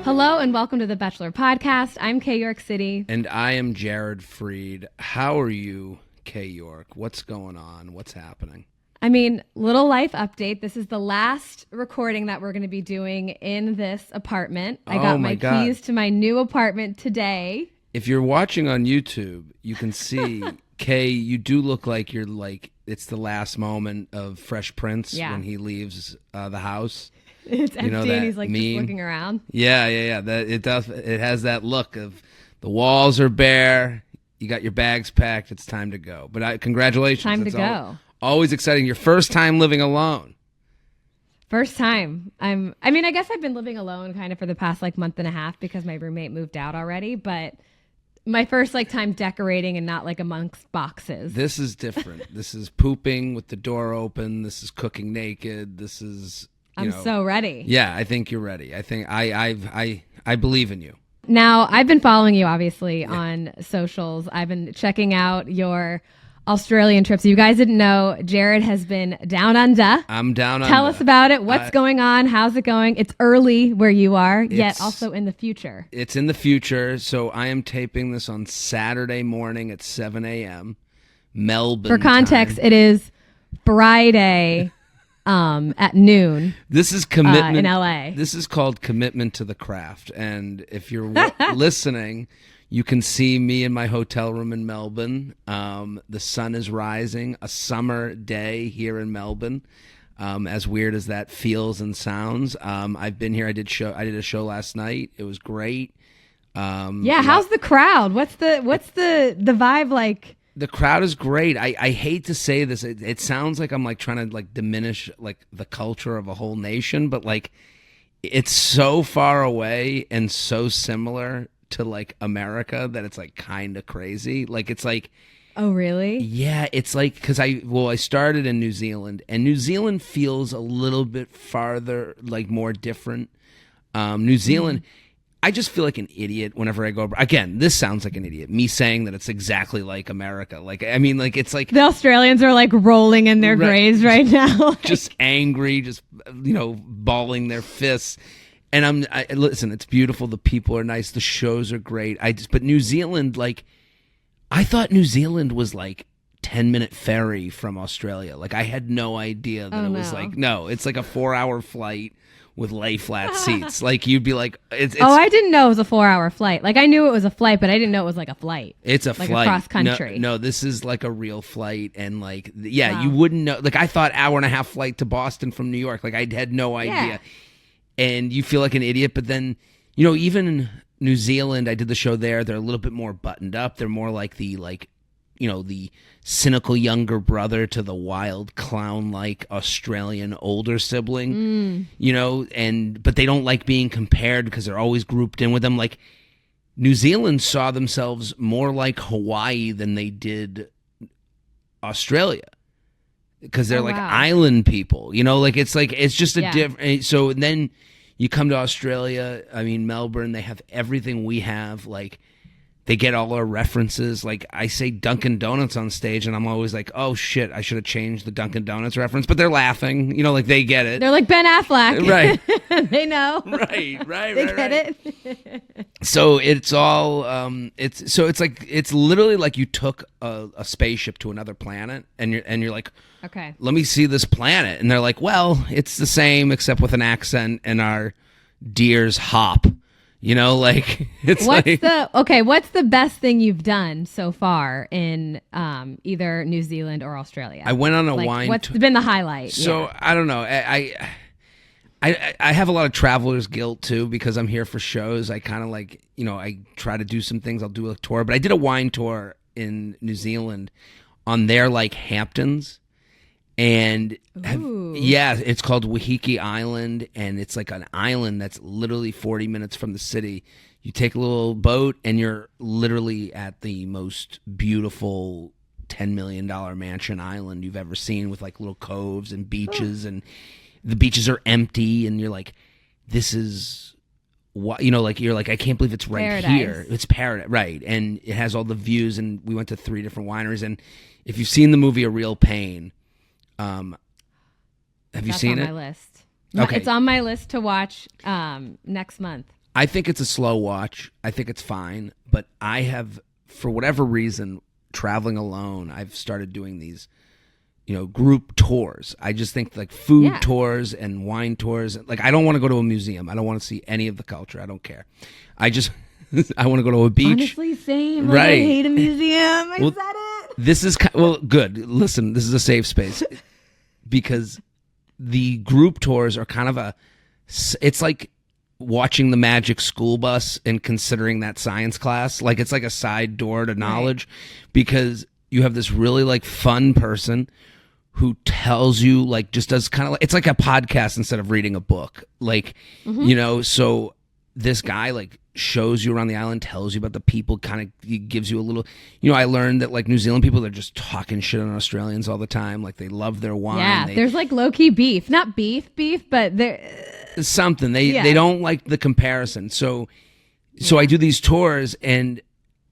Hello and welcome to the Bachelor podcast. I'm Kay York City. And I am Jared Freed. How are you, Kay York? What's going on? What's happening? I mean, little life update. This is the last recording that we're going to be doing in this apartment. I got my keys to my new apartment today. If you're watching on YouTube, you can see, Kay, you do look like you're like, it's the last moment of Fresh Prince when he leaves the house. It's empty and he's like just looking around. Yeah. It has that look of the walls are bare. You got your bags packed. It's time to go. But congratulations. Time to go. Always exciting. Your first time living alone. First time. I guess I've been living alone kind of for the past month and a half because my roommate moved out already. But my first time decorating and not amongst boxes. This is different. This is pooping with the door open. This is cooking naked. This is. I'm so ready. Yeah, I think you're ready. I think I believe in you. Now, I've been following you, obviously, on socials. I've been checking out your Australian trips. You guys didn't know, Jared has been down under. I'm down under. Tell us about it. What's going on? How's it going? It's early where you are, yet also in the future. It's in the future. So I am taping this on Saturday morning at 7 a.m. Melbourne For context, time. It is Friday. At noon. This is commitment in LA. This is called commitment to the craft. And if you're listening, you can see me in my hotel room in Melbourne. The sun is rising, a summer day here in Melbourne. As weird as that feels and sounds. I've been here. I did a show last night. It was great. How's the crowd? What's the vibe like? The crowd is great. I hate to say this. It sounds like I'm trying to diminish the culture of a whole nation, but it's so far away and so similar to America that it's kind of crazy. Oh really? Yeah, it's because I started in New Zealand, and New Zealand feels a little bit farther, more different. New Zealand. I just feel like an idiot whenever I go. Again, this sounds like an idiot. Me saying that it's exactly like America. It's like the Australians are rolling in their graves right now, just angry, just balling their fists. And listen, it's beautiful. The people are nice. The shows are great. But New Zealand, I thought New Zealand was 10-minute ferry from Australia. I had no idea that was no. It's a 4-hour flight with lay flat seats. You'd be it's I didn't know it was a 4-hour flight. I knew it was a flight, but I didn't know it was a flight. It's a flight. Across country. No, this is a real flight. And Wow. You wouldn't know. I thought hour and a half flight to Boston from New York. I had no idea. Yeah. And you feel like an idiot. But then, even in New Zealand, I did the show there. They're a little bit more buttoned up. They're more the cynical younger brother to the wild clown-like Australian older sibling, but they don't like being compared because they're always grouped in with them. New Zealand saw themselves more like Hawaii than they did Australia because they're island people, it's just a different. So then you come to Australia, Melbourne, they have everything we have, they get all our references. I say Dunkin' Donuts on stage, and I'm always oh, shit, I should have changed the Dunkin' Donuts reference. But they're laughing. They get it. They're Ben Affleck. Right. They know. Right. They get it. So it's all, it's literally you took a spaceship to another planet, and you're okay, let me see this planet. And they're well, it's the same except with an accent, and our deers hop. It's what's the best thing you've done so far in either New Zealand or Australia? I went on a wine. What's been the highlight? So I don't know. I have a lot of traveler's guilt too because I'm here for shows. I kind of I try to do some things. I'll do a tour, but I did a wine tour in New Zealand on their Hamptons. And it's called Wahiki Island, and it's an island that's literally 40 minutes from the city. You take a little boat, and you're literally at the most beautiful $10 million mansion island you've ever seen, with little coves and beaches, and the beaches are empty, and you're this is what you're I can't believe it's right paradise. Here. It's paradise, right? And it has all the views, and we went to 3 different wineries, and if you've seen the movie A Real Pain. Have you seen it? That's on my list. Okay. It's on my list to watch next month. I think it's a slow watch. I think it's fine. But I have, for whatever reason, traveling alone, I've started doing these, group tours. I just think like food tours and wine tours. Like, I don't want to go to a museum. I don't want to see any of the culture. I don't care. I want to go to a beach. Honestly, same. Right. I hate a museum. I said it. This is, good. Listen, this is a safe space. Because the group tours are kind of it's like watching the Magic School Bus and considering that science class. Like, it's like a side door to knowledge, because you have this really like fun person who tells you, like, just does kind of like, it's like a podcast instead of reading a book. Like, so this guy like shows you around the island, tells you about the people, kind of gives you a little, I learned that like New Zealand people, they're just talking shit on Australians all the time. Like, they love their wine. Yeah, there's like low-key beef. Not beef, but there something. They don't like the comparison. So I do these tours, and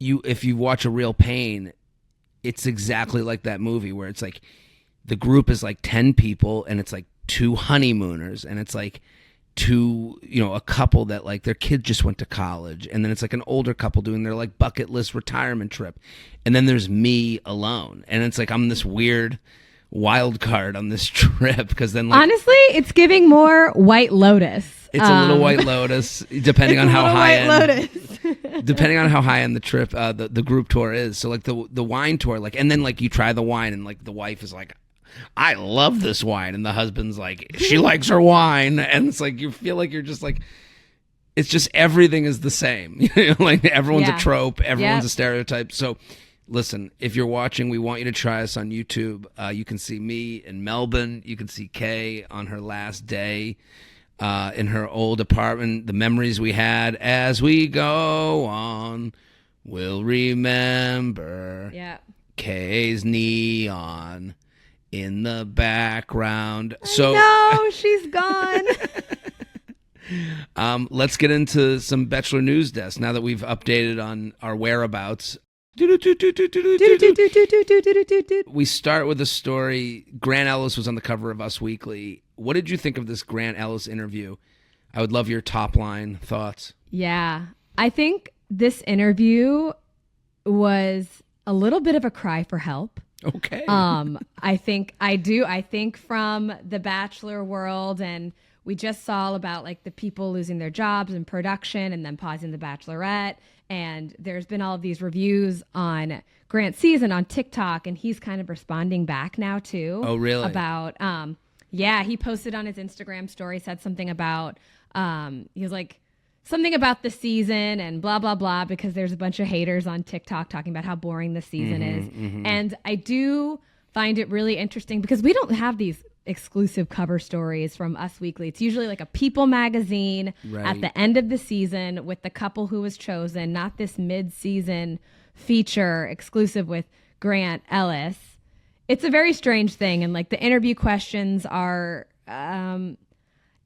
if you watch A Real Pain, it's exactly like that movie where it's like the group is like 10 people, and it's like 2 honeymooners, and it's like a couple that like their kid just went to college, and then it's like an older couple doing their like bucket list retirement trip, and then there's me alone, and it's like I'm this weird wild card on this trip, because then like, honestly, it's giving more White Lotus. It's a little White Lotus, depending on how high end. Depending on how high end the trip, the group tour is. So like the wine tour, like, and then like you try the wine, and like the wife is like, I love this wine, and the husband's like, she likes her wine, and it's like you feel like you're just like, it's just everything is the same. Like everyone's a trope, everyone's a stereotype. So listen, if you're watching, we want you to try us on YouTube. You can see me in Melbourne. You can see Kay on her last day in her old apartment. The memories we had as we go on, we'll remember. Yeah. Kay's neon in the background. No, she's gone. Let's get into some Betchelor News Desk now that we've updated on our whereabouts. We start with a story. Grant Ellis was on the cover of Us Weekly. What did you think of this Grant Ellis interview? I would love your top line thoughts. Yeah, I think this interview was a little bit of a cry for help. Okay. I think from the Bachelor world, and we just saw about like the people losing their jobs in production and then pausing the Bachelorette. And there's been all of these reviews on Grant's season on TikTok, and he's kind of responding back now too. Oh, really? About, he posted on his Instagram story, said something about, he was like, something about the season and blah, blah, blah, because there's a bunch of haters on TikTok talking about how boring the season is. Mm-hmm. And I do find it really interesting because we don't have these exclusive cover stories from Us Weekly. It's usually like a People magazine at the end of the season with the couple who was chosen, not this mid-season feature exclusive with Grant Ellis. It's a very strange thing. And like the interview questions are,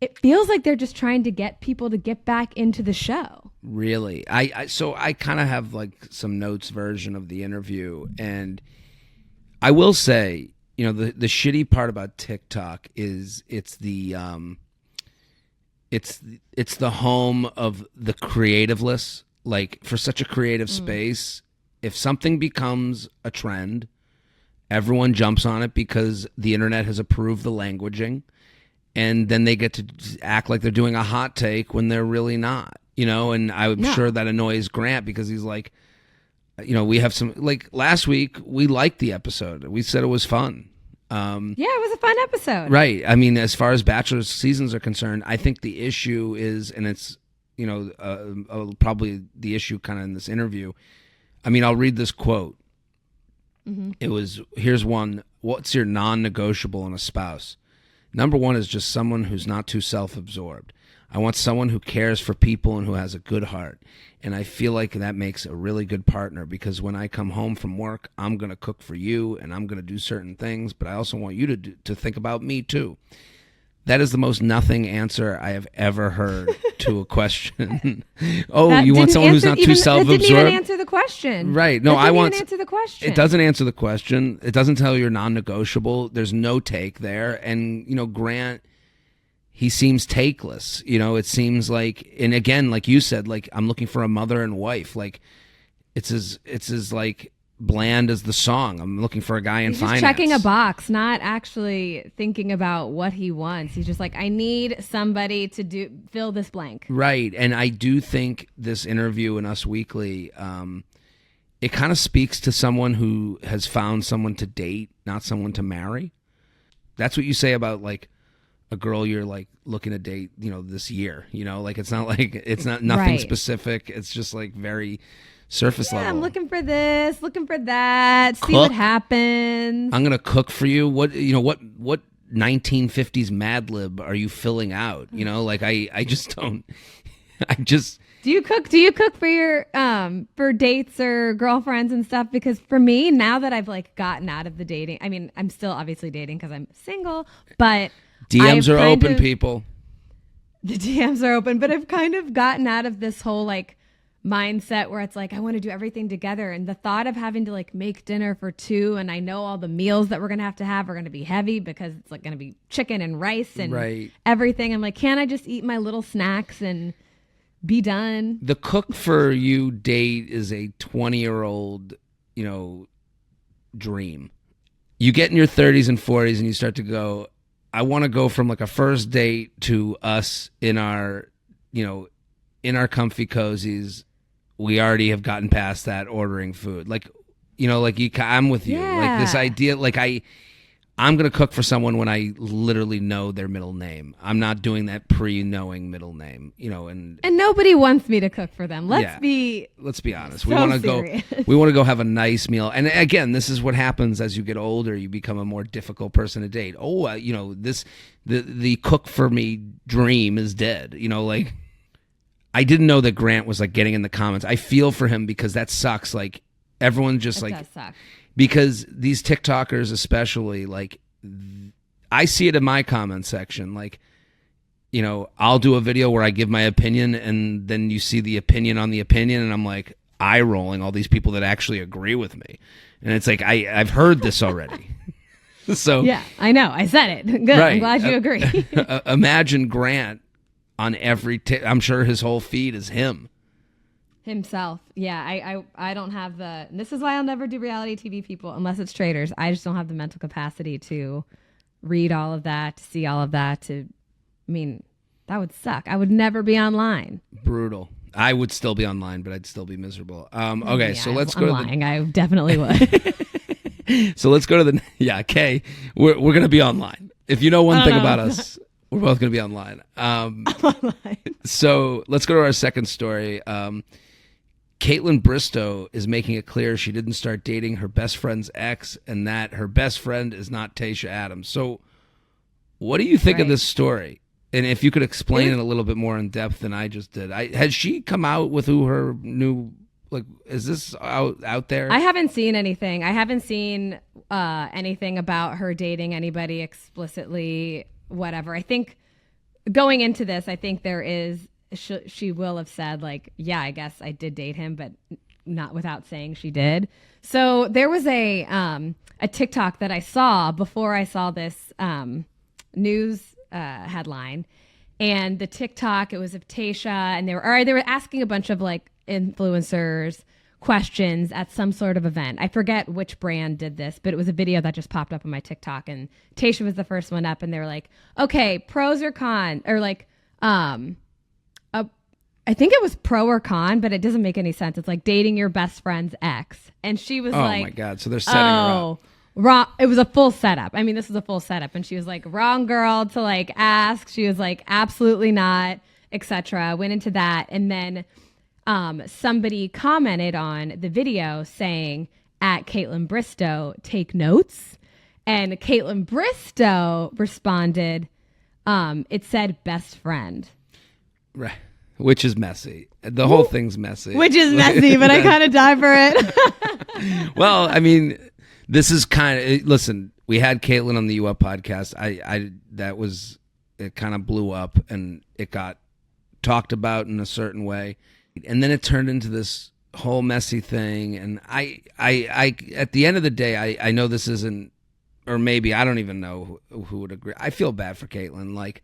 it feels like they're just trying to get people to get back into the show. Really? So I kind of have like some notes version of the interview, and I will say, the shitty part about TikTok is it's the home of the creativeless. Like, for such a creative space, if something becomes a trend, everyone jumps on it because the internet has approved the languaging. And then they get to act like they're doing a hot take when they're really not, and I'm sure that annoys Grant because he's like, we have some, like last week, we liked the episode. We said it was fun. Yeah, it was a fun episode. Right. I mean, as far as Bachelor seasons are concerned, I think the issue is, and it's, probably the issue kind of in this interview. I mean, I'll read this quote. Mm-hmm. Here's one. What's your non-negotiable in a spouse? Number one is just someone who's not too self-absorbed. I want someone who cares for people and who has a good heart. And I feel like that makes a really good partner because when I come home from work, I'm going to cook for you and I'm going to do certain things, but I also want you to think about me too. That is the most nothing answer I have ever heard to a question. You want someone who's not too self-absorbed? It didn't even answer the question. Right. No, I want... It didn't even answer the question. It doesn't answer the question. It doesn't tell you you're non-negotiable. There's no take there. And, Grant, he seems takeless. You know, it seems like, and again, like you said, like I'm looking for a mother and wife. Like it's as like bland as the song. I'm looking for a guy in finance. He's just checking a box, not actually thinking about what he wants. He's just like, I need somebody to fill this blank. Right. And I do think this interview in Us Weekly, it kind of speaks to someone who has found someone to date, not someone to marry. That's what you say about like a girl you're like looking to date, you know, this year, you know, like it's not nothing right. specific. It's just like very surface level. I'm looking for this, looking for that, see what happens. I'm going to cook for you. What 1950s Mad Lib are you filling out? You know, like I just don't, Do you cook for your for dates or girlfriends and stuff? Because for me, now that I've like gotten out of the dating, I mean, I'm still obviously dating because I'm single, but DMs are open, people. The DMs are open, but I've kind of gotten out of this whole like mindset where it's like I want to do everything together, and the thought of having to like make dinner for two, and I know all the meals that we're gonna have are gonna be heavy because it's like gonna be chicken and rice and everything. I'm like, can't I just eat my little snacks and be done? The cook for you date is a 20-year-old, you know, dream. You get in your 30s and 40s and you start to go, I want to go from like a first date to us in our, you know, in our comfy cozies. We already have gotten past that ordering food. Like, you know, like I'm with you. Yeah. Like this idea, like I'm going to cook for someone when I literally know their middle name. I'm not doing that pre-knowing middle name, you know, and nobody wants me to cook for them. Let's be honest. So we want to go have a nice meal. And again, this is what happens as you get older. You become a more difficult person to date. You know, the cook for me dream is dead. You know, like I didn't know that Grant was like getting in the comments. I feel for him because that sucks. Like everyone just it does suck. Because these TikTokers especially, like, I see it in my comment section. Like, you know, I'll do a video where I give my opinion, and then you see the opinion on the opinion, and I'm like eye rolling all these people that actually agree with me. And it's like, I've heard this already. So yeah, I know. I said it. Good. Right. I'm glad you agree. Imagine Grant on every I'm sure his whole feed is him. Himself. Yeah, I don't have this is why I'll never do reality TV, people, unless it's traders. I just don't have the mental capacity to read all of that, to see all of that. I mean, that would suck. I would never be online. Brutal. I would still be online, but I'd still be miserable. Okay, so let's go to I definitely would. So let's go to Kay, we're going to be online. If you know one thing about us, we're both going to be online. So let's go to our second story. Kaitlyn Bristowe is making it clear she didn't start dating her best friend's ex, and that her best friend is not Tayshia Adams. So what do you think of this story? And if you could explain it a little bit more in depth than I just did. Has she come out with who her new, like, is this out there? I haven't seen anything. I haven't seen anything about her dating anybody explicitly, whatever. I think going into this, I think there is, she will have said like, yeah, I guess I did date him, but not without saying she did. So there was a TikTok that I saw before I saw this news headline, and the TikTok, it was of Tayshia, and they were asking a bunch of like influencers questions at some sort of event. I forget which brand did this, but it was a video that just popped up on my TikTok, and Tayshia was the first one up, and they were like, okay, pros or con, or like I think it was pro or con, but it doesn't make any sense. It's like dating your best friend's ex. And she was like, oh my God. So they're setting her up. Wrong. It was a full setup. I mean, this was a full setup. And she was like, wrong girl to like ask. She was like, absolutely not, etc. Went into that. And then somebody commented on the video saying, at Kaitlyn Bristowe, take notes. And Kaitlyn Bristowe responded, it said best friend. Right. Which is messy. The whole thing's messy. Which is messy, but I kind of die for it. Well, I mean, this is kind of, listen, we had Kaitlyn on the U Up podcast. It kind of blew up, and it got talked about in a certain way. And then it turned into this whole messy thing. And I at the end of the day, I know this isn't, or maybe I don't even know who would agree. I feel bad for Kaitlyn. Like,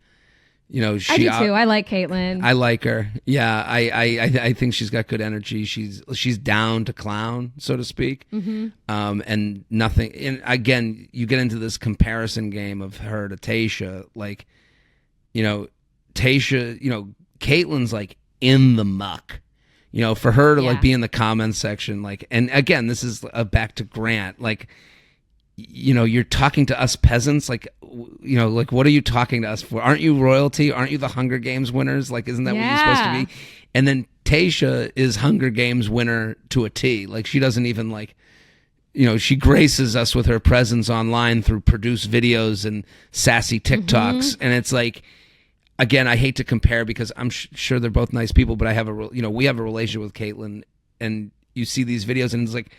I do too. I like Kaitlyn. I like her. Yeah, I think she's got good energy. She's down to clown, so to speak. Mm-hmm. And nothing. And again, you get into this comparison game of her to Tayshia. Like, Tayshia. Kaitlyn's like in the muck. For her to like be in the comments section, like, and again, this is back to Grant, like, you're talking to us peasants, like, like, what are you talking to us for? Aren't you royalty? Aren't you the Hunger Games winners? Like, isn't that what you're supposed to be? And then Tayshia is Hunger Games winner to a T. Like, she doesn't even like, she graces us with her presence online through produced videos and sassy TikToks, and it's like. Again, I hate to compare because I'm sure they're both nice people, but I have we have a relationship with Kaitlyn, and you see these videos, and it's like,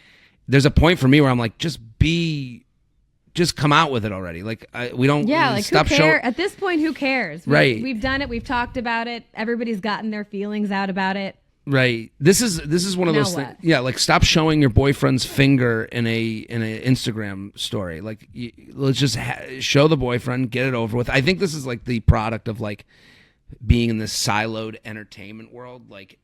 there's a point for me where I'm like, just come out with it already. Like, we don't stop showing. At this point, who cares? Right. We've done it. We've talked about it. Everybody's gotten their feelings out about it. Right. This is one of those things. Yeah, like, stop showing your boyfriend's finger in a Instagram story. Like, let's just show the boyfriend, get it over with. I think this is like the product of like being in this siloed entertainment world. Like,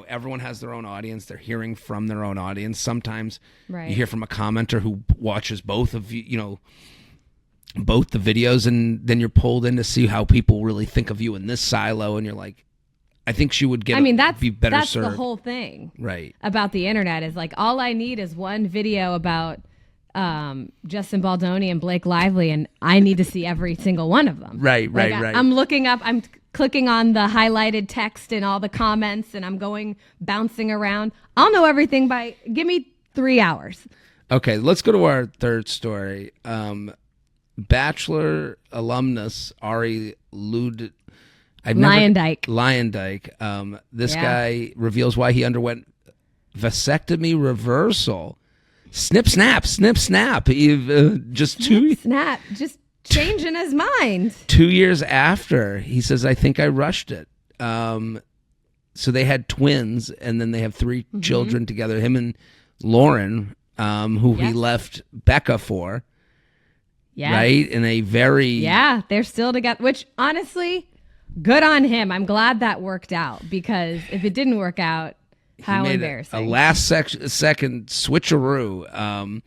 everyone has their own audience. They're hearing from their own audience. Sometimes you hear from a commenter who watches both of both the videos, and then you're pulled in to see how people really think of you in this silo, and you're like, I think she would be better that's served. The whole thing, right? About the internet is like, all I need is one video about Justin Baldoni and Blake Lively, and I need to see every single one of them. Right. I'm looking up. I'm clicking on the highlighted text and all the comments, and I'm bouncing around. I'll know everything give me 3 hours. Okay, let's go to our third story. Bachelor alumnus Ari Lyondike. This guy reveals why he underwent vasectomy reversal. Snip, snap, snip, snap. Just changing his mind. 2 years after, he says, I think I rushed it. So they had twins, and then they have 3 children together, him and Lauren, who he left Becca for. Yeah. Right? In a very... Yeah, they're still together, which honestly... Good on him. I'm glad that worked out, because if it didn't work out, how embarrassing. A last second switcheroo.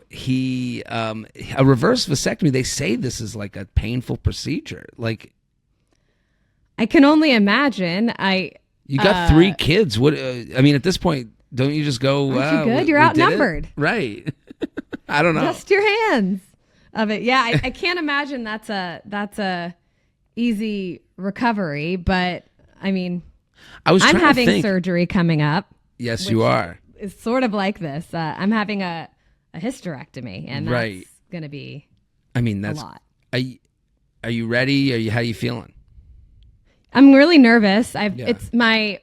He a reverse vasectomy. They say this is like a painful procedure. Like, I can only imagine. You got 3 kids. What? At this point, don't you just go? Aren't you good? You're outnumbered. Right. I don't know. Just your hands of it. Yeah, I can't imagine that's a easy recovery, but I'm having surgery coming up. Yes, you are. It's sort of like this. I'm having a hysterectomy, and that's going to be a lot. Are you ready? How are you feeling? I'm really nervous. Hey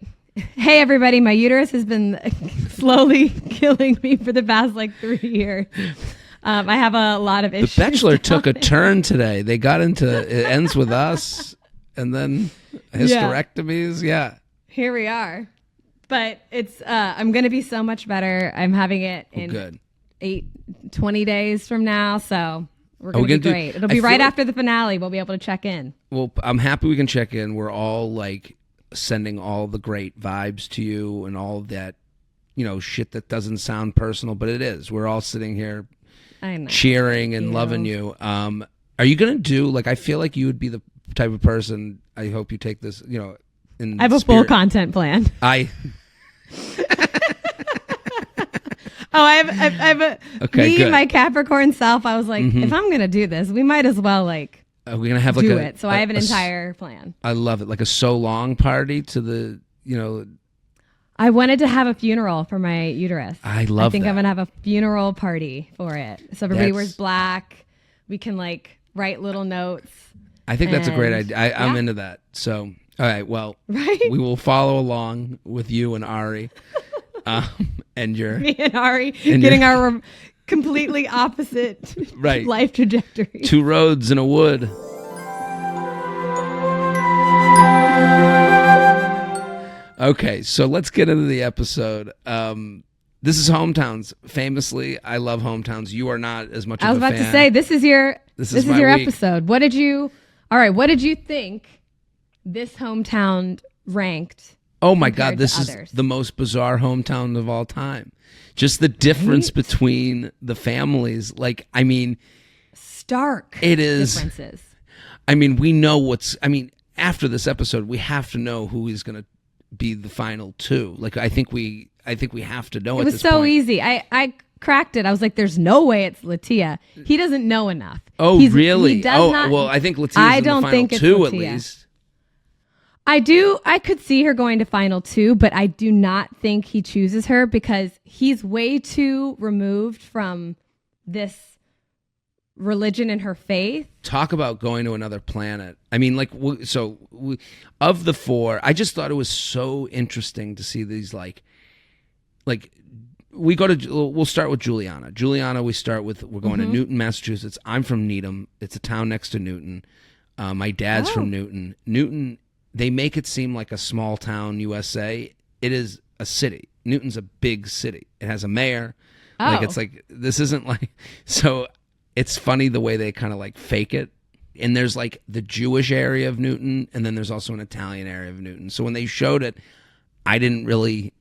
everybody, my uterus has been slowly killing me for the past 3 years. I have a lot of issues. The Bachelor took a turn today. They got into it ends with us, and then hysterectomies. Yeah. Here we are. But it's I'm going to be so much better. I'm having it in 20 days from now, so we're going to be great. It'll be right after the finale. We'll be able to check in. Well, I'm happy we can check in. We're all like sending all the great vibes to you and all that, shit that doesn't sound personal, but it is. We're all sitting here cheering and loving you. Are you gonna do I feel like you would be the type of person, I hope you take this, in I have a full content plan. I have a good. My Capricorn self, I was like, if I'm gonna do this, we might as well we're gonna have do it. So I have an entire plan. I love it. Like a so long party to the I wanted to have a funeral for my uterus. I think I'm going to have a funeral party for it. So everybody wears black. We can write little notes. I think that's a great idea. I'm into that. So, all right. Well, we will follow along with you and Ari. Me and Ari getting our completely opposite life trajectory. 2 roads in a wood. Okay, so let's get into the episode. This is Hometowns. Famously, I love Hometowns. You are not as much of a fan. I was about to say, this is your episode. What did you All right, what did you think this hometown ranked? Oh my God, compared this to is others? the most bizarre hometown of all time. Just the difference between the families. Like, I mean, Stark it is differences. I mean, we know after this episode, we have to know who is going to be the final two. Like, I think we have to know. It was so easy. I cracked it. I was like, "There's no way it's Letia. He doesn't know enough." Oh, really? He does not, well, I think Letia's I in don't the final think it's two at Letia. least. I could see her going to final two, but I do not think he chooses her because he's way too removed from this religion and her faith. Talk about going to another planet. I mean, like, of the four, I just thought it was so interesting to see these, like we'll start with Juliana. We're going to Newton, Massachusetts. I'm from Needham. It's a town next to Newton. My dad's from Newton. Newton, they make it seem like a small town USA. It is a city. Newton's a big city. It has a mayor. Like, it's like, this isn't like, so it's funny the way they kind of like fake it. And there's like the Jewish area of Newton, and then there's also an Italian area of Newton. So when they showed it,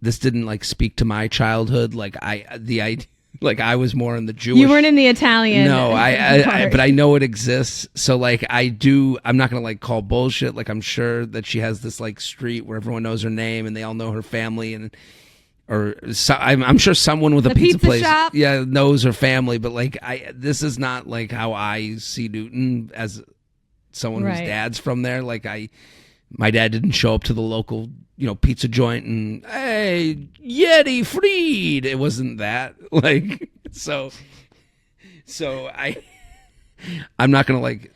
this didn't like speak to my childhood. Like I was more in the Jewish. You weren't in the Italian. No, but I know it exists. So like I'm not going to like call bullshit. Like, I'm sure that she has this like street where everyone knows her name and they all know her family, I'm sure someone with a pizza place shop. knows her family, but like this is not like how I see Newton as someone whose dad's from there. Like my dad didn't show up to the local, pizza joint and, hey, Yeti Fried. It wasn't that. Like, so I'm not going to like,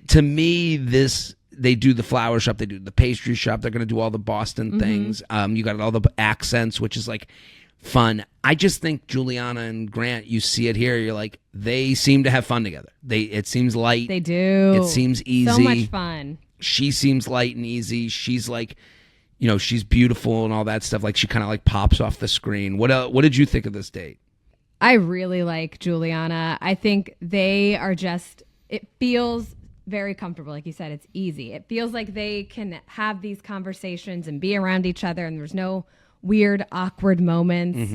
to me, they do the flower shop, they do the pastry shop, they're going to do all the Boston things. You got all the accents, which is like fun. I just think Juliana and Grant, you see it here, you're like, they seem to have fun together. It seems light. They do. It seems easy. So much fun. She seems light and easy. She's like, she's beautiful and all that stuff. Like, she kind of like pops off the screen. What did you think of this date? I really like Juliana. I think they are it feels very comfortable. Like you said, it's easy. It feels like they can have these conversations and be around each other, and there's no weird, awkward moments.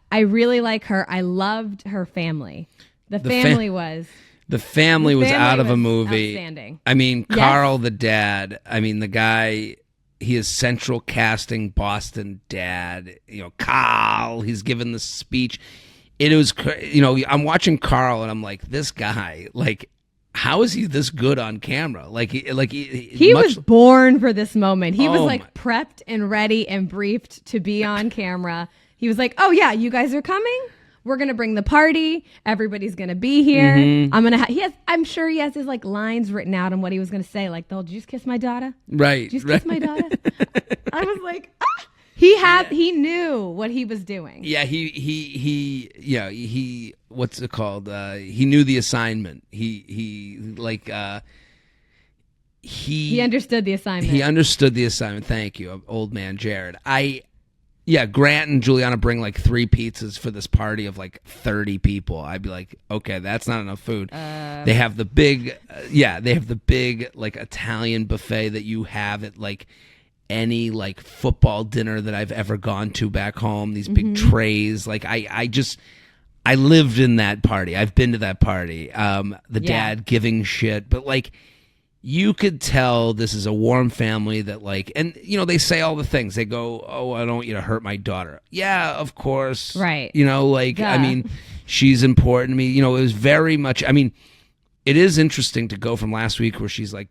I really like her. I loved her family. The family was out of a movie. Outstanding. I mean, Carl, the dad. I mean, the guy. He is central casting Boston dad. Carl. He's given the speech. It was, I'm watching Carl and I'm like, this guy, like, how is he this good on camera? He was born for this moment. He was like prepped and ready and briefed to be on camera. He was like, "Oh yeah, you guys are coming. We're gonna bring the party. Everybody's gonna be here. I'm sure he has his like lines written out on what he was gonna say. Like, "Did you just kiss my daughter? Right? Did you just kiss my daughter?" I was like, He knew what he was doing. Yeah, he what's it called? He knew the assignment. He understood the assignment. He understood the assignment. Thank you, old man Jared. Grant and Juliana bring like 3 pizzas for this party of like 30 people. I'd be like, okay, that's not enough food. They have the big, like Italian buffet that you have at like any like football dinner that I've ever gone to back home. These big trays. Like I lived in that party. I've been to that party. Dad giving shit, but like, you could tell this is a warm family that like, and they say all the things. They go, "Oh, I don't want you to hurt my daughter." Yeah, of course. Right. I mean, she's important to me. It was very much, I mean, it is interesting to go from last week where she's like,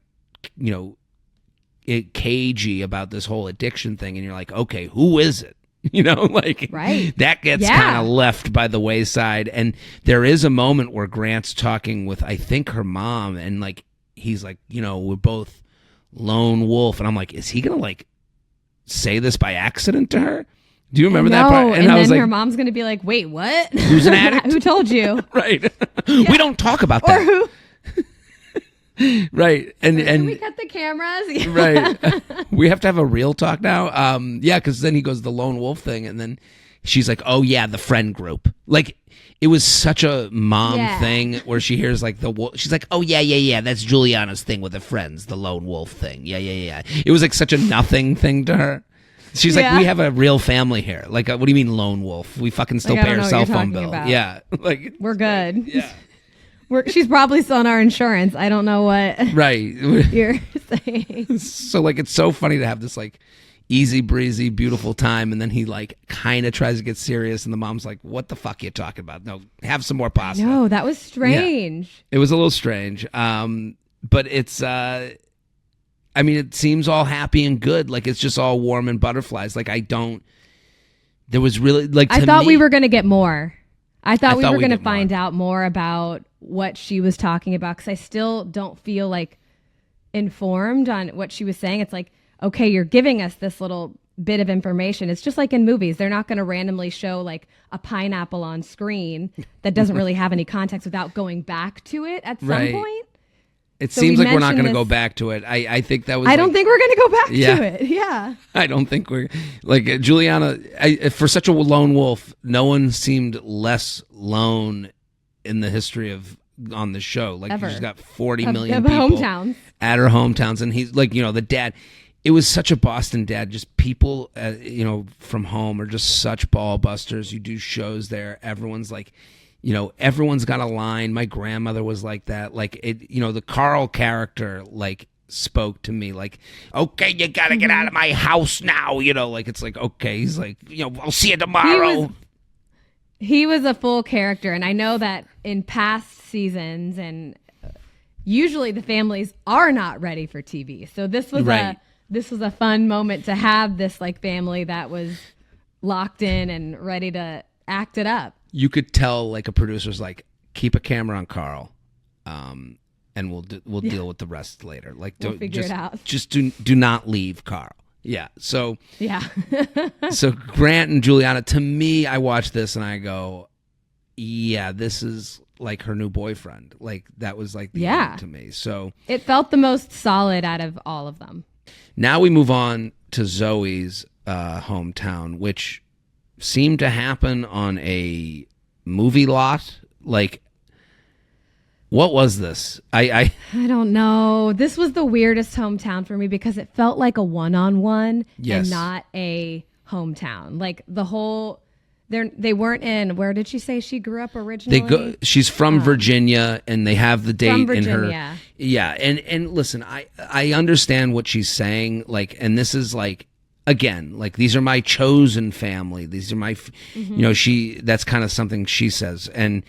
cagey about this whole addiction thing. And you're like, okay, who is it? Right. That gets kind of left by the wayside. And there is a moment where Grant's talking with, I think, her mom, and like, he's like, we're both lone wolf. And I'm like, is he going to like say this by accident to her? Do you remember that part? And I was then her mom's going to be like, wait, what? Who's an addict? Who told you? Right. Yeah. We don't talk about that. Or who? Right. And can we cut the cameras? Right. We have to have a real talk now. Because then he goes the lone wolf thing, and then she's like, oh yeah, the friend group. Like, it was such a mom Yeah. thing where she hears like she's like, oh yeah, that's Juliana's thing with the friends, the lone wolf thing. Yeah. It was like such a nothing thing to her. She's like, Yeah. we have a real family here. Like, what do you mean lone wolf? We fucking still Like, I pay don't our know what cell you're phone talking bill. about. Yeah. Like, We're good. yeah. She's probably still on our insurance. I don't know what Right. you're saying. So like, it's so funny to have this like easy breezy, beautiful time. And then he like kind of tries to get serious. And the mom's like, what the fuck you talking about? No, have some more pasta. No, that was strange. It was a little strange. But it's, I mean, it seems all happy and good. Like, it's just all warm and butterflies. Like, there was really, like, I thought we were going to get more. I thought we were going to get find more. out more about what she was talking about, because I still don't feel like informed on what she was saying. It's like, okay, you're giving us this little bit of information. It's just like in movies. They're not going to randomly show like a pineapple on screen that doesn't really have any context without going back to it at some Right. point. It So seems we like we're not going to mentioned go this- back to it. I think that was. I don't think we're going to go back Yeah. to it. Yeah. I don't think we're like Juliana. For such a lone wolf, no one seemed less lone in the history of on the show. Like, Ever. she's got 40 Of million the people hometowns. at her hometowns, and he's like, the dad. It was such a Boston dad. Just people, from home are just such ball busters. You do shows there. Everyone's like, everyone's got a line. My grandmother was like that. Like, it, the Carl character, like, spoke to me like, okay, you got to get out of my house now. Like, it's like, okay. He's like, I'll see you tomorrow. He was a full character, and I know that in past seasons, and usually the families are not ready for TV. So this was Right. a fun moment to have this like family that was locked in and ready to act it up. You could tell like a producer's like, keep a camera on Carl, and we'll deal with the rest later. Like, We'll don't figure it just out. just do not leave Carl. Yeah. So Yeah. so Grant and Juliana, to me, I watch this and I go, yeah, this is like her new boyfriend. Like, that was like the Yeah. end to me. So It felt the most solid out of all of them. now we move on to Zoe's hometown, which seemed to happen on a movie lot. Like, what was this? I I don't know. This was the weirdest hometown for me because it felt like a one-on-one Yes. and not a hometown. Like the whole, they weren't in. Where did she say she grew up originally? she's from Virginia, and they have the date in her. Virginia. Yeah, and listen, I understand what she's saying. Like, and this is like, again, like, these are my chosen family. These are my, that's kind of something she says, and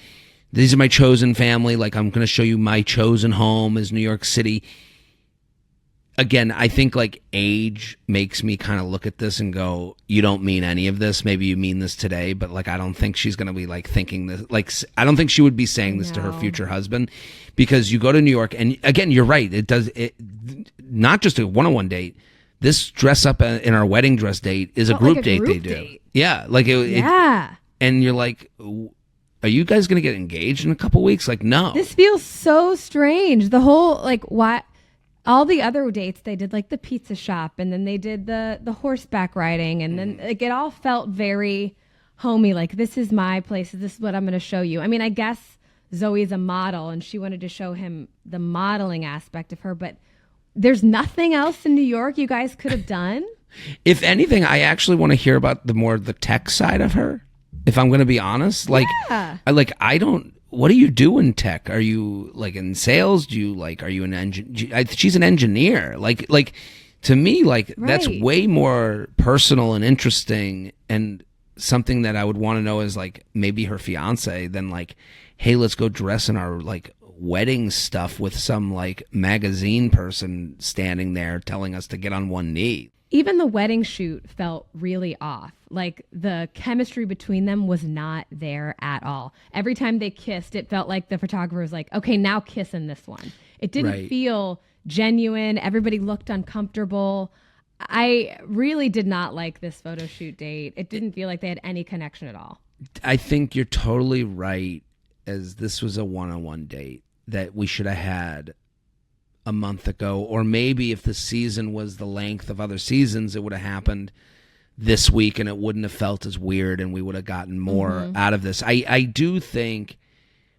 these are my chosen family. Like, I'm going to show you my chosen home is New York City. Again, I think like age makes me kind of look at this and go, you don't mean any of this. Maybe you mean this today, but like, I don't think she's going to be like thinking this. Like, I don't think she would be saying this to her No. future husband, because you go to New York, and again, you're right. It not just a one-on-one date. This dress up in our wedding dress date is a Felt group like a date group they do. date. Yeah. Like, Yeah. and you're like, are you guys going to get engaged in a couple weeks? Like, no. This feels so strange. The whole, like, why all the other dates they did, like the pizza shop, and then they did the horseback riding, and then like it all felt very homey. Like, this is my place. This is what I'm going to show you. I mean, I guess Zoe's a model, and she wanted to show him the modeling aspect of her, but there's nothing else in New York you guys could have done. If anything, I actually want to hear about the tech side of her. If I'm going to be honest, like, Yeah. I don't. What do you do in tech? Are you like in sales? Do you like? Are you an engineer? She's an engineer. Like to me, like, that's Right. way more personal and interesting, and something that I would want to know is like maybe her fiance than like, hey, let's go dress in our like wedding stuff with some like magazine person standing there telling us to get on one knee. Even the wedding shoot felt really off. Like, the chemistry between them was not there at all. Every time they kissed, it felt like the photographer was like, okay, now kiss in this one. It didn't Right. feel genuine. Everybody looked uncomfortable. I really did not like this photo shoot date. It didn't feel like they had any connection at all. I think you're totally right, as this was a one-on-one date that we should have had a month ago, or maybe if the season was the length of other seasons, it would have happened this week and it wouldn't have felt as weird and we would have gotten more out of this. I do think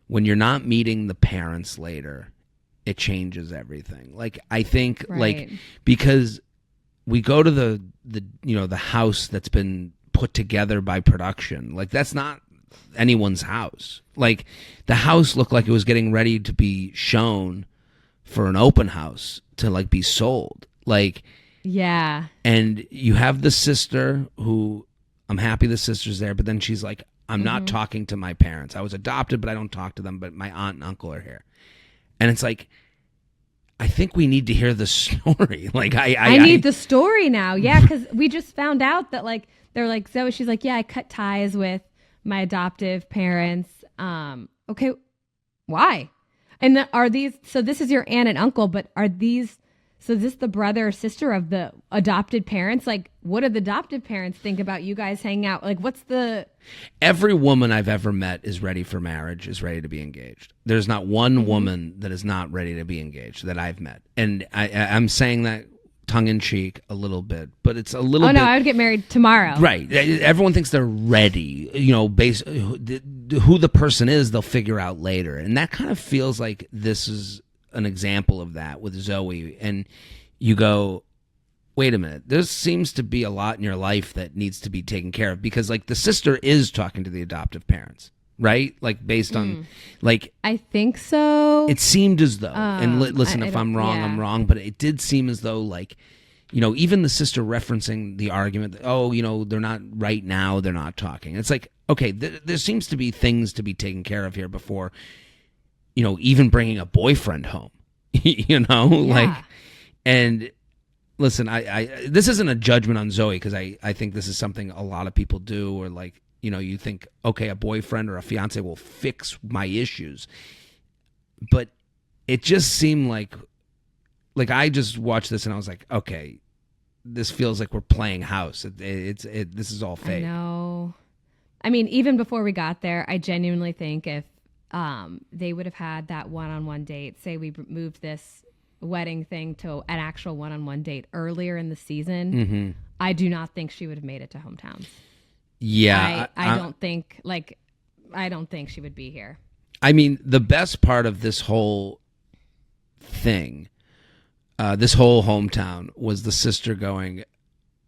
when you're not meeting the parents later, it changes everything. Like, I think like, because we go to the the house that's been put together by production. Like, that's not anyone's house. Like, the house looked like it was getting ready to be shown for an open house to like be sold. Like, yeah. And you have the sister who, I'm happy the sister's there, but then she's like, I'm not talking to my parents. I was adopted, but I don't talk to them, but my aunt and uncle are here. And it's like, I think we need to hear the story. Like, I need the story now. Yeah, because we just found out that, like, they're like, Zoe, she's like, yeah, I cut ties with my adoptive parents. Okay, why? And are these, so this is your aunt and uncle, but are these, so is this the brother or sister of the adopted parents? Like, what do the adopted parents think about you guys hanging out? Like, what's the... Every woman I've ever met is ready for marriage, is ready to be engaged. There's not one woman that is not ready to be engaged that I've met. And I'm saying that tongue-in-cheek a little bit, but it's a little bit... Oh, no, I would get married tomorrow. Right. Everyone thinks they're ready. Based who the person is, they'll figure out later. And that kind of feels like this is an example of that with Zoe. And you go, wait a minute, there seems to be a lot in your life that needs to be taken care of, because like the sister is talking to the adoptive parents, right? Like, based on like, I think so. it seemed as though, and listen, if I'm wrong, I'm wrong, but it did seem as though, like, even the sister referencing the argument that, oh, they're not right now, they're not talking. It's like, okay, there seems to be things to be taken care of here before, even bringing a boyfriend home, like, and listen, I this isn't a judgment on Zoe, because I think this is something a lot of people do, or like, you think, okay, a boyfriend or a fiance will fix my issues. But it just seemed like I just watched this and I was like, okay, this feels like we're playing house. This is all fake. I know. I mean, even before we got there, I genuinely think if they would have had that one-on-one date, say we moved this wedding thing to an actual one-on-one date earlier in the season, I do not think she would have made it to hometowns. Yeah. I don't think she would be here. I mean, the best part of this whole thing, this whole hometown, was the sister going,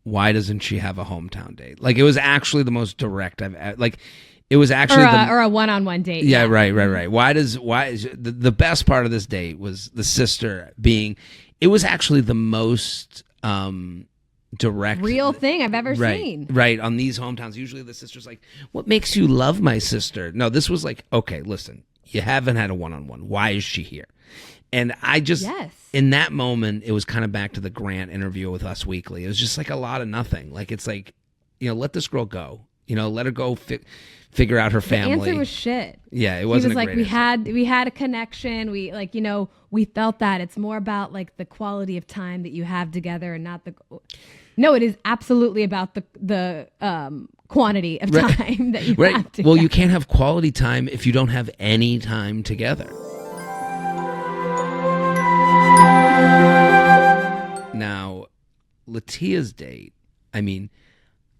why doesn't she have a hometown date? Like, it was actually the most direct it was actually or a one-on-one date. Yeah, right. Why is the best part of this date was the sister being, it was actually the most direct real thing I've ever seen. Right, on these hometowns, usually the sister's like, what makes you love my sister? No, this was like, okay, listen, you haven't had a one-on-one. Why is she here? And I just, in that moment, it was kind of back to the Grant interview with Us Weekly. It was just like a lot of nothing. Like, it's like, let this girl go. Let her go figure out her family. The answer was shit. Yeah, it wasn't. He was like, we had a connection. We we felt that. It's more about like the quality of time that you have together, and not the. No, it is absolutely about the quantity of time that you have together. Well, you can't have quality time if you don't have any time together. Now, Letia's date, I mean,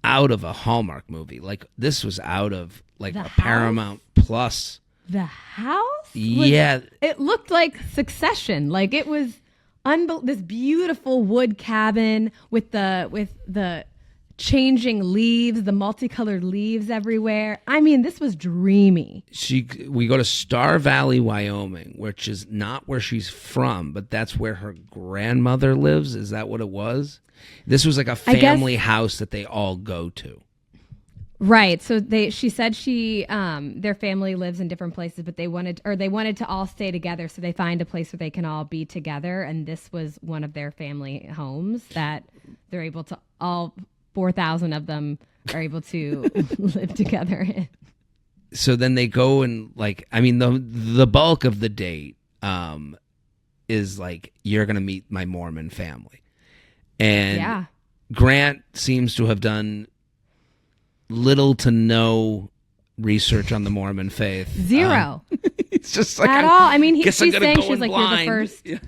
out of a Hallmark movie. Like, this was out of like a Paramount Plus. The house? Yeah. It looked like Succession. Like, it was this beautiful wood cabin with the changing leaves, the multicolored leaves everywhere. I mean, this was dreamy. We go to Star Valley, Wyoming, which is not where she's from, but that's where her grandmother lives. Is that what it was? This was like a family house that they all go to. Right. So she said their family lives in different places, but they wanted to all stay together. So they find a place where they can all be together. And this was one of their family homes that they're able to, all 4,000 of them are able to live together in. So then they go and the bulk of the date is like, you're going to meet my Mormon family. And Grant seems to have done little to no research on the Mormon faith. Zero. It's just like, at all. I mean, she's saying go she's like, blind. You're the first. Yeah.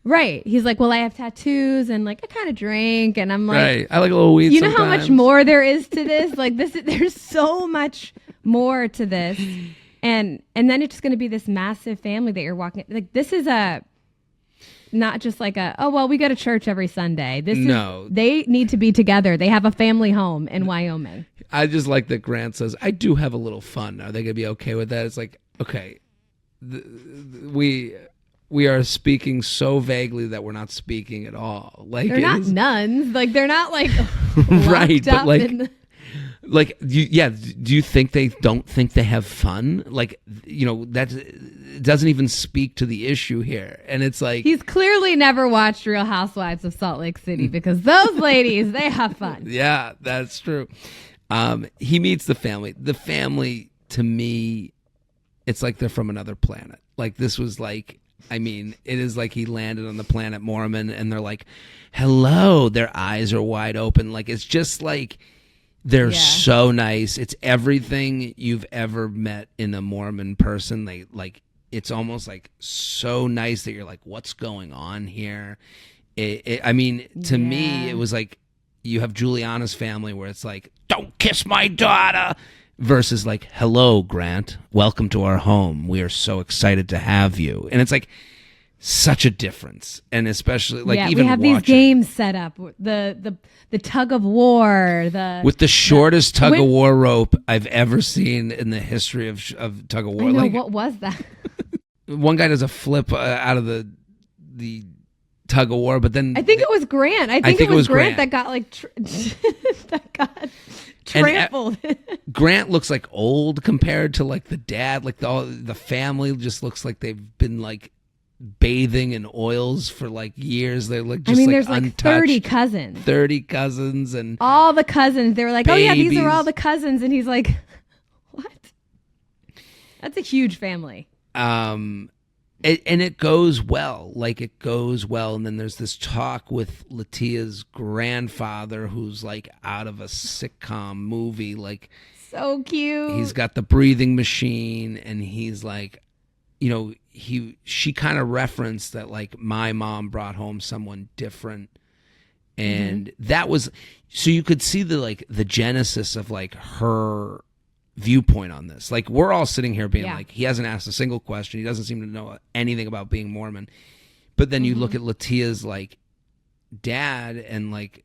Right. He's like, well, I have tattoos and like I kind of drink, and I'm like, Right. I like a little weed. you know how sometimes. much more there is to this? Like there's so much more to this, and then it's just going to be this massive family that you're walking. Like this is not just like oh well, we go to church every Sunday. They need to be together. They have a family home in Wyoming. I just like that Grant says, I do have a little fun. Are they going to be okay with that? It's like, okay, we are speaking so vaguely that we're not speaking at all. Like they're not nuns. Like they're not like right, but like, do you think they don't think they have fun? Like, that doesn't even speak to the issue here. And it's like, he's clearly never watched Real Housewives of Salt Lake City because those ladies, they have fun. Yeah, that's true. He meets the family. The family, to me, it's like they're from another planet. Like this was like, I mean, it is like he landed on the planet Mormon and they're like, hello. Their eyes are wide open. Like, it's just like, they're so nice. It's everything you've ever met in a Mormon person. They like, it's almost like so nice that you're like, what's going on here? I mean, to me, it was like, you have Juliana's family where it's like, don't kiss my daughter. Versus like, hello, Grant. Welcome to our home. We are so excited to have you. And it's like such a difference. And especially like even we have watching, these games set up. The tug of war. With the shortest tug of war rope I've ever seen in the history of tug of war. I know, like, what was that? One guy does a flip out of the tug of war, but then I think it was Grant. I think it was Grant that got like that got trampled. Grant looks like old compared to like the dad. Like the family just looks like they've been like bathing in oils for like years. They're like just there's like untouched. 30 cousins and all the cousins. They were like, babies. oh yeah, these are all the cousins, and he's like, what? That's a huge family. And it goes well. Like, it goes well. And then there's this talk with Letia's grandfather who's like out of a sitcom movie. Like, so cute. He's got the breathing machine, and he's like, she kind of referenced that like my mom brought home someone different. And that was, so you could see the genesis of like her viewpoint on this. Like, we're all sitting here being like, he hasn't asked a single question. He doesn't seem to know anything about being Mormon. But then you look at Letia's like dad and like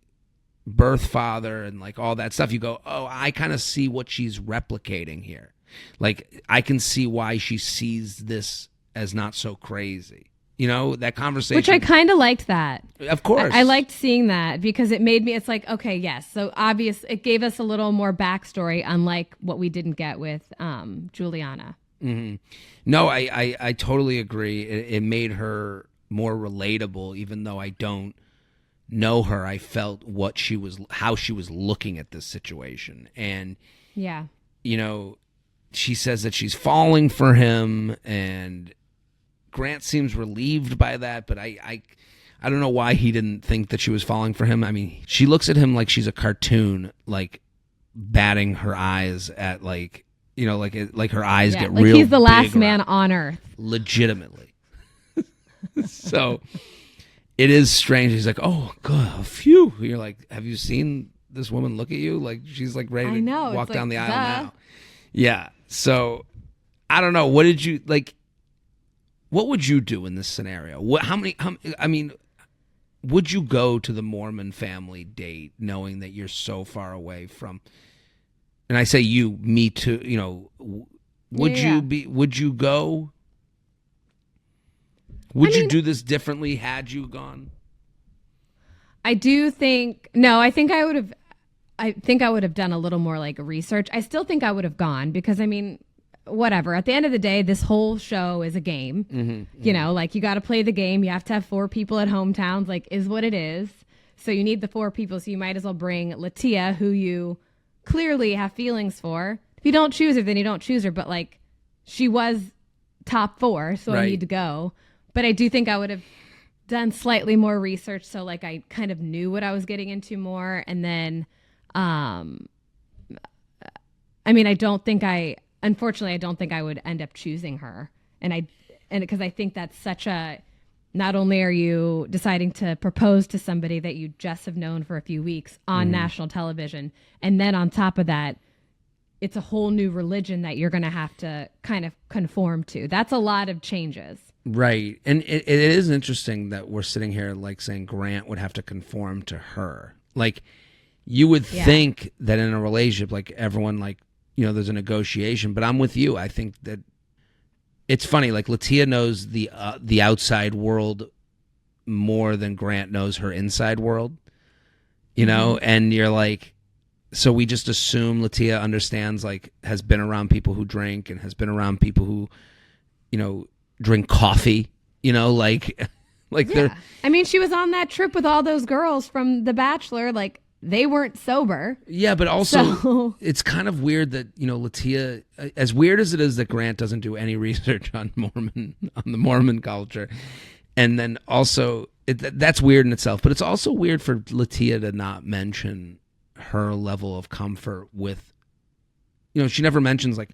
birth father and like all that stuff. You go, oh, I kind of see what she's replicating here. Like, I can see why she sees this as not so crazy. That conversation. Which I kind of liked that. Of course. I liked seeing that because it made me, it's like, okay, yes. So obvious, it gave us a little more backstory, unlike what we didn't get with Juliana. Mm-hmm. No, I totally agree. It made her more relatable, even though I don't know her. I felt how she was looking at this situation. And, she says that she's falling for him, and Grant seems relieved by that, but I don't know why he didn't think that she was falling for him. I mean, she looks at him like she's a cartoon, like batting her eyes at like, like her eyes get like real he's the last big man on earth. Legitimately. So it is strange. He's like, oh, God, phew. You're like, have you seen this woman look at you? Like, she's like ready to walk down the aisle now. Yeah. So I don't know. What did you like? What would you do in this scenario? Would you go to the Mormon family date knowing that you're so far away from, and I say you, me too, would you go? Would you do this differently had you gone? I think I would have done a little more like research. I still think I would have gone because whatever. At the end of the day, this whole show is a game. Like, you got to play the game. You have to have 4 people at hometowns, like, is what it is. So you need the 4 people. So you might as well bring Letia, who you clearly have feelings for. If you don't choose her, then you don't choose her. But like, she was top 4, so I need to go. But I do think I would have done slightly more research. So like, I kind of knew what I was getting into more. And then, unfortunately, I don't think I would end up choosing her. And because I think that's such a not only are you deciding to propose to somebody that you just have known for a few weeks on national television, and then on top of that, it's a whole new religion that you're going to have to kind of conform to. That's a lot of changes. Right. And it is interesting that we're sitting here like saying Grant would have to conform to her. Like, you would think that in a relationship, like everyone, like, you know, there's a negotiation, but I'm with you. I think that it's funny. Like, Letia knows the outside world more than Grant knows her inside world, you know? And you're like, so we just assume Letia understands, like, has been around people who drink and has been around people who, you know, drink coffee, you know, like they're. I mean, she was on that trip with all those girls from The Bachelor. Like, they weren't sober. Yeah, but also it's kind of weird that, you know, Letia, as weird as it is that Grant doesn't do any research on the Mormon culture. And then also that's weird in itself, but it's also weird for Letia to not mention her level of comfort with, you know, she never mentions, like,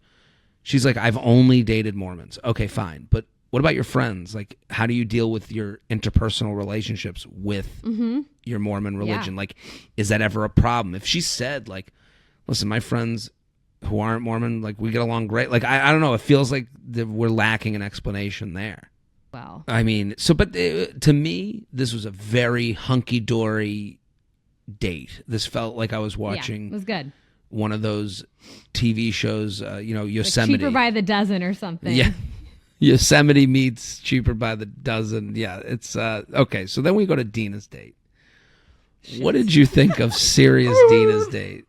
she's like, I've only dated Mormons. Okay, fine. But what about your friends? Like, how do you deal with your interpersonal relationships with your Mormon religion? Yeah. Like, is that ever a problem? If she said, like, listen, my friends who aren't Mormon, like, we get along great. Like, I don't know. It feels like we're lacking an explanation there. Well, I mean, but to me, this was a very hunky-dory date. This felt like I was watching it was good. one of those TV shows, you know, Yosemite. Like Cheaper by the Dozen or something. Yeah. Yosemite meets Cheaper by the Dozen. Yeah, it's okay. So then we go to Dina's date. What did you think of serious Dina's date?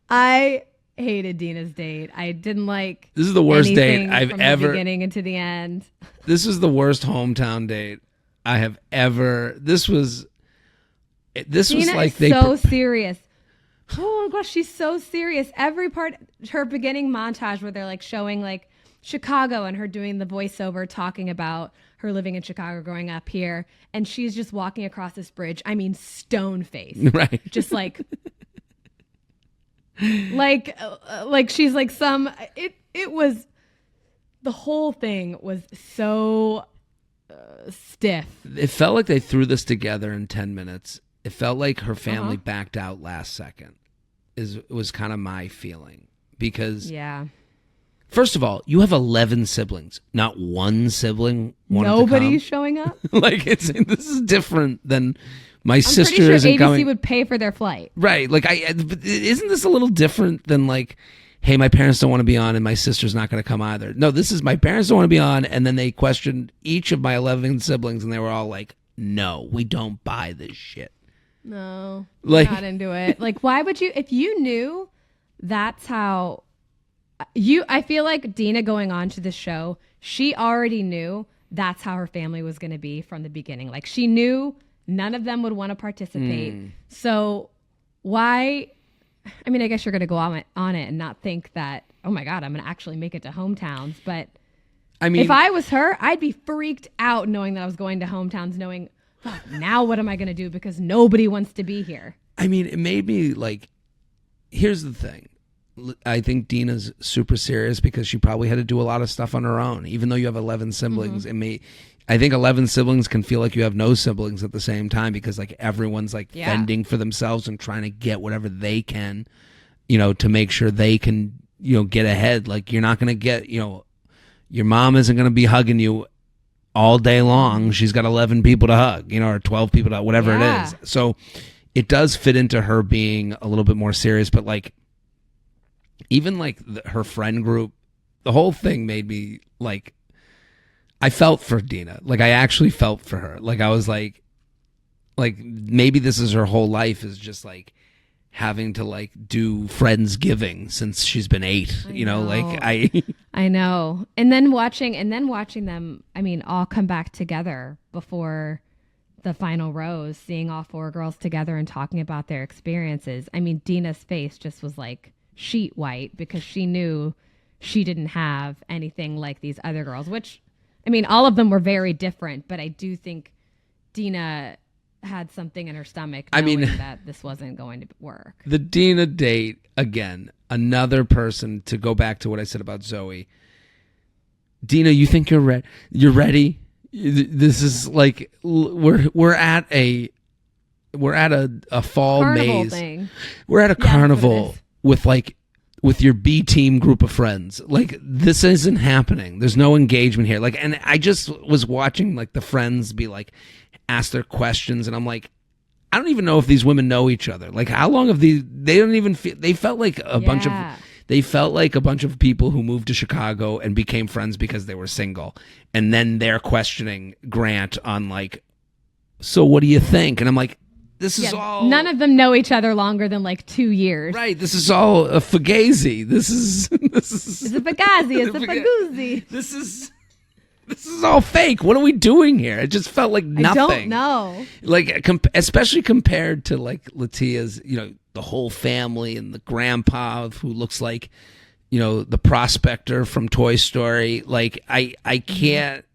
I hated Dina's date. I didn't like. This is the worst date I've from ever. The beginning into the end. This is the worst hometown date I have ever. This was Dina like is they so serious. Oh my gosh, she's so serious. Every part, her beginning montage where they're like showing like Chicago and her doing the voiceover talking about her living in Chicago growing up here, and she's just walking across this bridge. I mean, stone face, right? Just like, like she's like some. It was, the whole thing was so stiff. It felt like they threw this together in 10 minutes. It felt like her family backed out last second. Was kind of my feeling, because first of all, you have 11 siblings. Not one sibling wanted Nobody's to come. showing up. Like, this is different than my sister pretty sure isn't ABC coming. would pay for their flight. Right. Like, but isn't this a little different than, like, hey, my parents don't want to be on and my sister's not going to come either? No, this is my parents don't want to be on, and then they questioned each of my 11 siblings, and they were all like, no, we don't buy this shit. No, like, not into it. Like, why would you, if you knew that's how I feel like Dina going on to the show, she already knew that's how her family was going to be from the beginning. Like, she knew none of them would want to participate. So why, I mean, I guess you're going to go on it and not think that, oh my God, I'm going to actually make it to hometowns. But I mean, if I was her, I'd be freaked out knowing that I was going to hometowns, knowing, oh, now what am I going to do? Because nobody wants to be here. I mean, it made me like, here's the thing. I think Dina's super serious because she probably had to do a lot of stuff on her own. Even though you have 11 siblings, I think 11 siblings can feel like you have no siblings at the same time, because like everyone's like fending for themselves and trying to get whatever they can, you know, to make sure they can, you know, get ahead. Like, you're not going to get, you know, your mom isn't going to be hugging you all day long. She's got 11 people to hug, you know, or 12 people to, whatever it is. So it does fit into her being a little bit more serious, but like, even like her friend group, the whole thing made me like, I felt for Dina. Like, I actually felt for her. Like, I was like maybe this is her whole life, is just like having to like do Friendsgiving since she's been 8, you know, like I know. And then watching them, I mean, all come back together before the final rose, seeing all 4 girls together and talking about their experiences. I mean, Dina's face just was like sheet white, because she knew she didn't have anything like these other girls, which, I mean, all of them were very different, but I do think Dina had something in her stomach knowing that this wasn't going to work. The Dina date, again, another person, to go back to what I said about Zoe. Dina, you think you're ready? This is like we're at a fall Carnival maze. thing. We're at a Yeah, that's what it carnival is. with your B team group of friends. Like, this isn't happening. There's no engagement here. Like, and I just was watching like the friends be like ask their questions, and I'm like, I don't even know if these women know each other. Like, how long have they don't even feel, they felt like a bunch of people who moved to Chicago and became friends because they were single, and then they're questioning Grant on like, so what do you think? And I'm like, this is all... None of them know each other longer than like 2 years. Right. This is all a fugazi. This is... It's a fugazi. It's a fagoozi. This is all fake. What are we doing here? It just felt like nothing. I don't know. Like, especially compared to like Letia's, the whole family and the grandpa who looks like, the prospector from Toy Story. Like, I can't...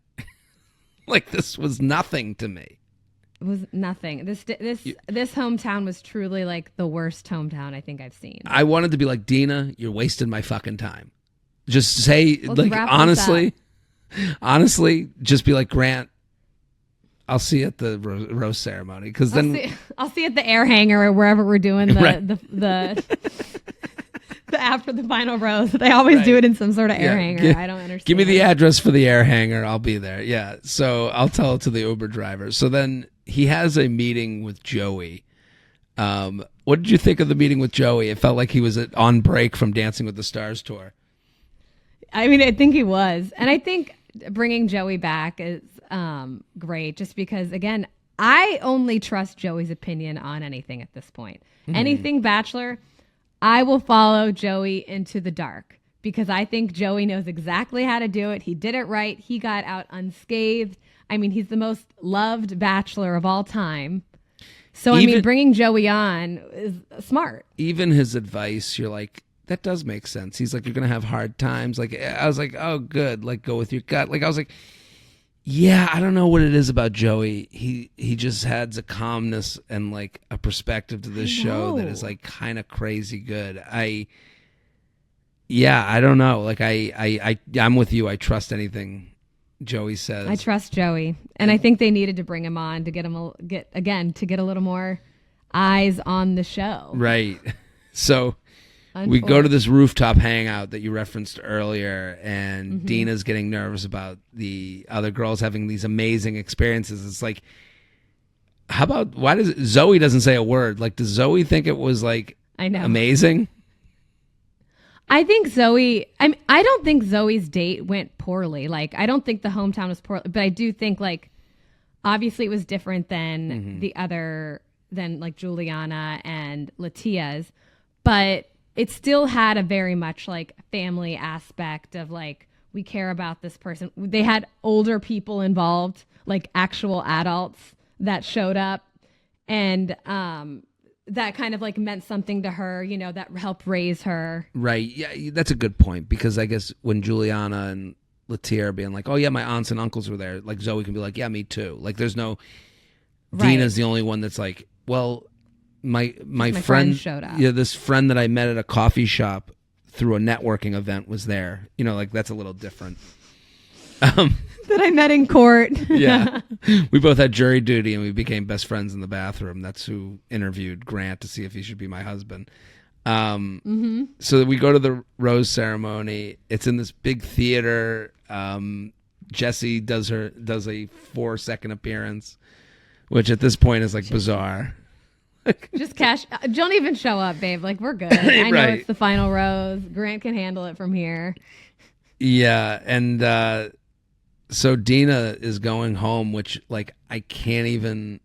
Like, this was nothing to me. It was nothing. This hometown was truly like the worst hometown I think I've seen. I wanted to be like, Dina, you're wasting my fucking time. Just say, Let's like, honestly, just be like, Grant, I'll see you at the rose ceremony, because then I'll see you at the air hanger or wherever we're doing the after the final rose. They always do it in some sort of air hanger. I don't understand. Give me the address for the air hanger. I'll be there. Yeah. So I'll tell it to the Uber driver. So then he has a meeting with Joey. What did you think of the meeting with Joey? It felt like he was on break from Dancing with the Stars tour. I mean, I think he was. And I think bringing Joey back is great, just because, again, I only trust Joey's opinion on anything at this point. Mm-hmm. Anything Bachelor, I will follow Joey into the dark, because I think Joey knows exactly how to do it. He did it right. He got out unscathed. I mean, he's the most loved Bachelor of all time. So, I mean, bringing Joey on is smart. Even his advice, you're like, that does make sense. He's like, you're going to have hard times. Like, I was like, oh, good. Like, go with your gut. Like, I was like, yeah, I don't know what it is about Joey. He just adds a calmness and like a perspective to this show that is like kind of crazy good. I don't know. Like, I'm with you. I trust anything Joey says. I trust Joey, and I think they needed to bring him on to get a little more eyes on the show. Right. So we go to this rooftop hangout that you referenced earlier, and Dina's getting nervous about the other girls having these amazing experiences. It's like, how about, Zoe doesn't say a word? Like, does Zoe think it was like amazing? I think I don't think Zoe's date went poorly. Like, I don't think the hometown was poorly, but I do think, like, obviously it was different than than like Juliana and Letia's, but it still had a very much like family aspect of like, we care about this person. They had older people involved, like actual adults that showed up, and that kind of like meant something to her, that helped raise her. Right. Yeah, that's a good point, because I guess when Juliana and Letia are being like, oh yeah, my aunts and uncles were there, like Zoe can be like, yeah, me too. Like, there's no Dina's the only one that's like, well, my friend showed up. Yeah, this friend that I met at a coffee shop through a networking event was there. Like, that's a little different. That I met in court. Yeah. We both had jury duty and we became best friends in the bathroom. That's who interviewed Grant to see if he should be my husband. So we go to the rose ceremony. It's in this big theater. Jessie does a 4-second appearance, which at this point is like bizarre. Just don't even show up, babe. Like, we're good. I know it's the final rose. Grant can handle it from here. Yeah. And so Dina is going home, which, like, I can't even,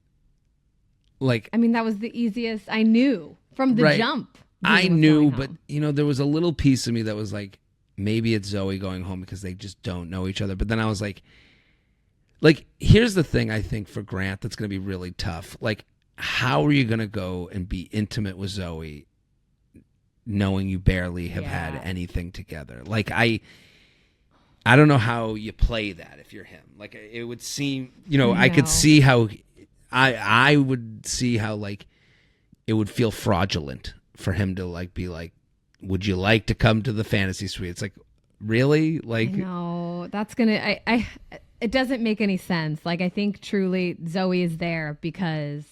like, I mean, that was the easiest. I knew from the jump. I knew, but there was a little piece of me that was like, maybe it's Zoe going home because they just don't know each other. But then I was like, here's the thing I think for Grant that's going to be really tough. Like, how are you going to go and be intimate with Zoe knowing you barely have had anything together? Like, I don't know how you play that if you're him. Like, it would seem, I could see how I would see how, like, it would feel fraudulent for him to, like, be like, would you like to come to the fantasy suite? It's like, really? Like, no, that's gonna. it doesn't make any sense. Like, I think truly Zoe is there because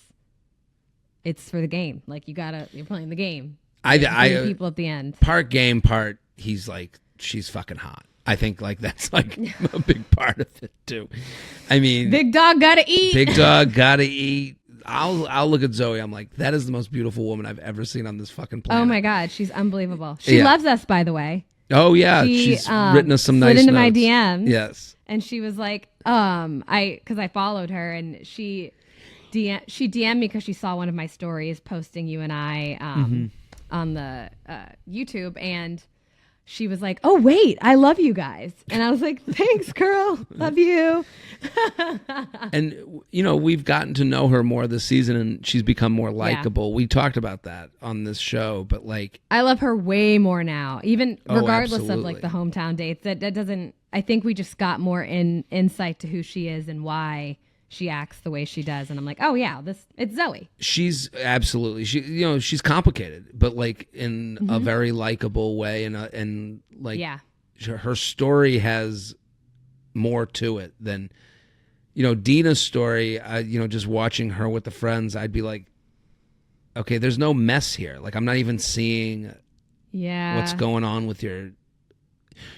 it's for the game. Like, you're playing the game. People at the end. Part game, part he's like, she's fucking hot. I think like that's like a big part of it too. I mean, big dog gotta eat. Big dog gotta eat. I'll look at Zoe. I'm like, that is the most beautiful woman I've ever seen on this fucking planet. Oh my God, she's unbelievable. She loves us, by the way. Oh yeah, she's written us some nice notes. Slid into my DMs. Yes, and she was like, because I followed her and she DM'd me because she saw one of my stories posting you and I on the YouTube, and she was like, oh, wait, I love you guys. And I was like, thanks, girl. Love you. And, we've gotten to know her more this season, and she's become more likable. We talked about that on this show, but like... I love her way more now, even regardless of absolutely. like the hometown dates. That doesn't... I think we just got more insight to who she is and why she acts the way she does, and I'm like, oh yeah, it's Zoe. She's absolutely she's complicated, but like in a very likable way, and her story has more to it than Dina's story. Just watching her with the friends, I'd be like, okay, there's no mess here. Like I'm not even seeing what's going on with your.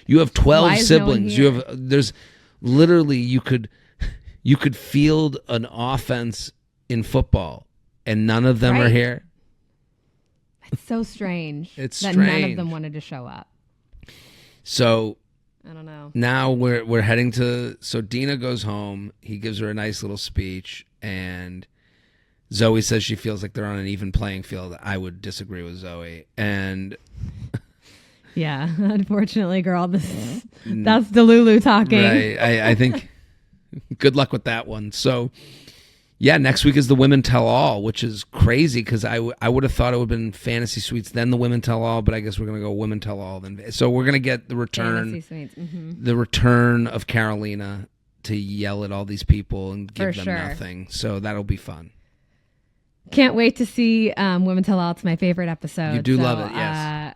You have 12 siblings. There's literally you could field an offense in football, and none of them are here. It's so strange. It's that strange. None of them wanted to show up. So I don't know. Now we're heading to. So Dina goes home. He gives her a nice little speech, and Zoe says she feels like they're on an even playing field. I would disagree with Zoe, and yeah, unfortunately, girl, that's Delulu talking. Right. I think. Good luck with that one. So, yeah, next week is the Women Tell All, which is crazy because I would have thought it would have been Fantasy Suites, then the Women Tell All, but I guess we're going to go Women Tell All. Then. So we're going to get the return the return of Carolina to yell at all these people and give them nothing. So that'll be fun. Can't wait to see Women Tell All. It's my favorite episode. You do love it, yes.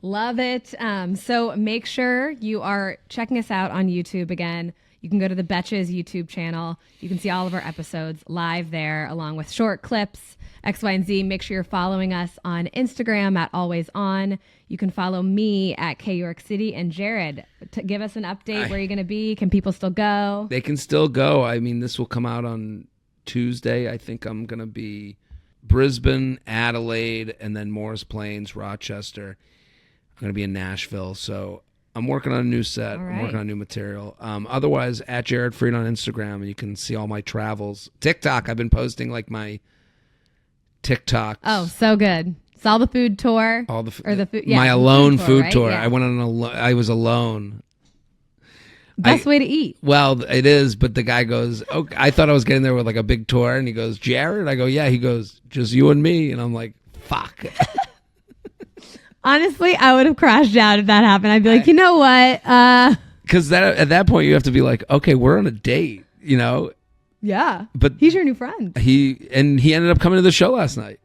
Love it. So make sure you are checking us out on YouTube again. You can go to the Betches YouTube channel. You can see all of our episodes live there, along with short clips, X, Y, and Z. Make sure you're following us on Instagram at Always On. You can follow me at K York City. And Jared, give us an update. Where you're going to be? Can people still go? They can still go. I mean, this will come out on Tuesday. I think I'm going to be Brisbane, Adelaide, and then Morris Plains, Rochester. I'm going to be in Nashville. So I'm working on a new set. Right. I'm working on new material. Otherwise, at Jared Freed on Instagram, and you can see all my travels. TikTok, I've been posting like my TikToks. Oh, so good. Saw the food tour. All the food. Yeah, my alone food tour. Right? Yeah. I was alone. Best way to eat. Well, it is, but the guy goes, "Oh, I thought I was getting there with like a big tour," and he goes, "Jared?" I go, "Yeah." He goes, "Just you and me," and I'm like, "Fuck." Honestly, I would have crashed out if that happened. I'd be like, you know what? Because at that point, you have to be like, okay, we're on a date, Yeah. But he's your new friend. He ended up coming to the show last night.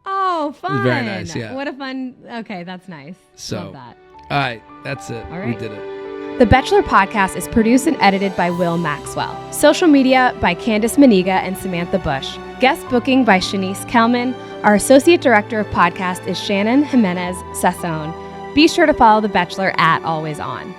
Oh, fun. It was very nice, yeah. What a fun... Okay, that's nice. So, love that. All right, that's it. All right. We did it. The Betchelor podcast is produced and edited by Will Maxwell. Social media by Candice Maniga and Samantha Bush. Guest booking by Shanice Kelman. Our associate director of podcast is Shannon Jimenez Sassone. Be sure to follow The Betchelor at Always On.